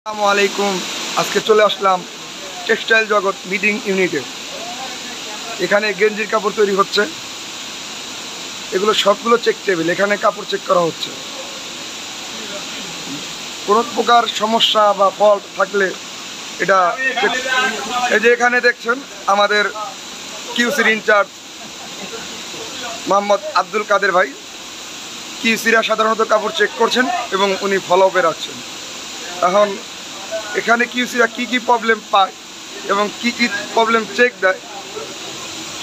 আসসালামু আলাইকুম। আজকে চলে আসলাম টেক্সটাইল জগৎ মিটিং ইউনিটে। এখানে গেঞ্জির কাপড় তৈরি হচ্ছে। এগুলো সবগুলো চেক টেবিল, এখানে কাপড় চেক করা হচ্ছে। কোনো প্রকার সমস্যা বা ফল্ট থাকলে এটা এই যে এখানে দেখছেন আমাদের কিউসির ইনচার্জ মোহাম্মদ আব্দুল কাদের ভাই। কিউসিরা সাধারণত কাপড় চেক করছেন এবং উনি ফলো আপে রাখছেন। এখন এখানে কিউসিরা কী কী প্রবলেম পায় এবং কী কী প্রবলেম চেক দেয়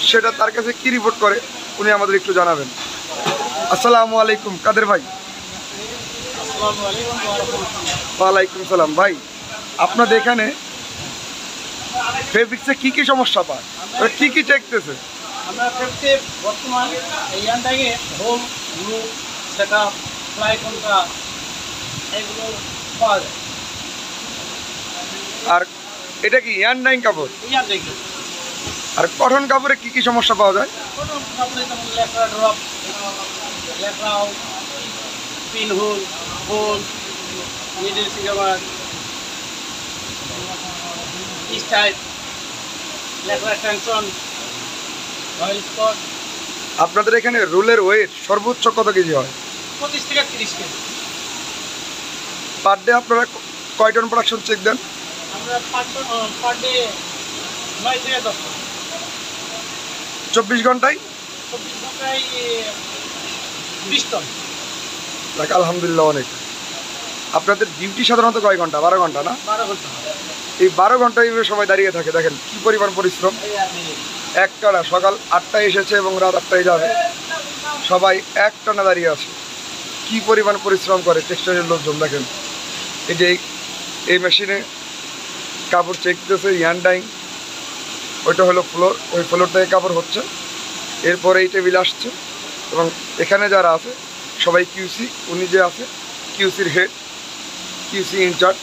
সেটা তার কাছে কী রিপোর্ট করে উনি আমাদের একটু জানাবেন। আসসালামু আলাইকুম কাদের ভাই। ওয়ালাইকুম সালাম ভাই। আপনাদের এখানে ফেব্রিক্সে কী কী সমস্যা পায়, কী কী চেকতেছে? আমরা ফেব্রিক্সে বর্তমান ইয়ানটাকে হোল গ্লু সেটআপ ফ্লাই কোনটা এগুলো পাওয়া যায়। আর এটা কি ইয়ানডাইং কাপড়? ইয়ানডাইং আর কটন কাপড়ে কী কী সমস্যা পাওয়া যায়? কটন কাপড়ে যেমন লেখা ড্রপ, লেখাও, পিন হোল, হোল, নিডল সিগামার, স্টাইল, লেখা টেনশন, অয়েল স্পট। আপনাদের এখানে রোলের ওয়েট সর্বোচ্চ কত কেজি হয়? 25 থেকে 30 কেজি। পার ডে আপনারা কয় টন প্রোডাকশন চেক দেন? আমরা পার ডে 9 থেকে 10 টন। 24 ঘন্টায়? 24 ঘন্টায় 20 টন। দেখ আলহামদুলিল্লাহ অনেক। আপনাদের ডিউটি সাধারণত কয় ঘন্টা? 12 ঘন্টা না? 12 ঘন্টা। এই 12 ঘন্টা এইভাবে সবাই দাঁড়িয়ে থাকে, দেখেন কী পরিমাণ পরিশ্রম। একটানা সকাল 8টায় এসেছে এবং রাত 8টায় যাবে, সবাই একটানা দাঁড়িয়ে আছে। কী পরিমাণ পরিশ্রম করে টেক্সটাইলের লোকজন। দেখেন এই যে এই মেশিনে কাপড় চেক দিতেছে, ইয়ানডাইং, ওইটা হলো ফ্লোর, ওই ফ্লোর থেকে কাপড় হচ্ছে, এরপরে এই টেবিল আসছে এবং এখানে যারা আছে সবাই কিউসি। উনি যে আছে কিউসির হেড, কিউসি ইনচার্জ,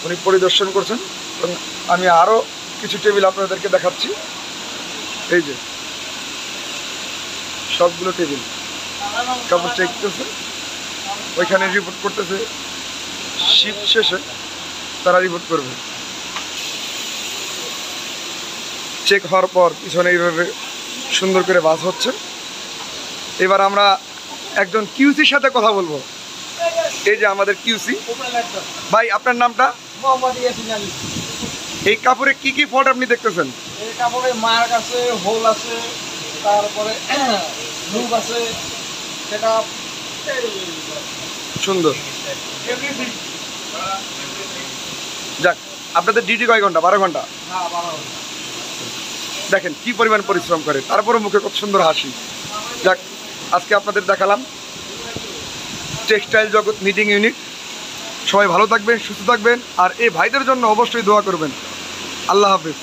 উনি পরিদর্শন করছেন। এবং আমি আরও কিছু টেবিল আপনাদেরকে দেখাচ্ছি। এই যে সবগুলো টেবিল কাপড় চেক করতেছে, ওইখানে রিপোর্ট করতেছে। শিফট শেষে তারা রিপোর্ট করবে। চেক হওয়ার পর পিছনে এইভাবে সুন্দর করে বাস হচ্ছে। এবার আমরা একজন কিউসির সাথে কথা বলবো। এই যে আমাদের কিউসি ভাই, আপনার নামটা? এই কাপড়ে কি কি ফল্ট আপনি দেখতেছেন? এই কাপড়ে মার্ক আছে, হোল আছে, তারপরে লুপ আছে, সেটা সুন্দর। যাক, আপনাদের ডিউটি কয় ঘন্টা? 12 ঘন্টা। দেখেন কি পরিমাণ পরিশ্রম করে, তারপরে মুখে খুব সুন্দর হাসি। যাক, আজকে আপনাদের দেখালাম টেক্সটাইল জগৎ মিটিং ইউনিট। সবাই ভালো থাকবেন, সুস্থ থাকবেন, আর এই ভাইদের জন্য অবশ্যই দোয়া করবেন। আল্লাহ হাফেজ।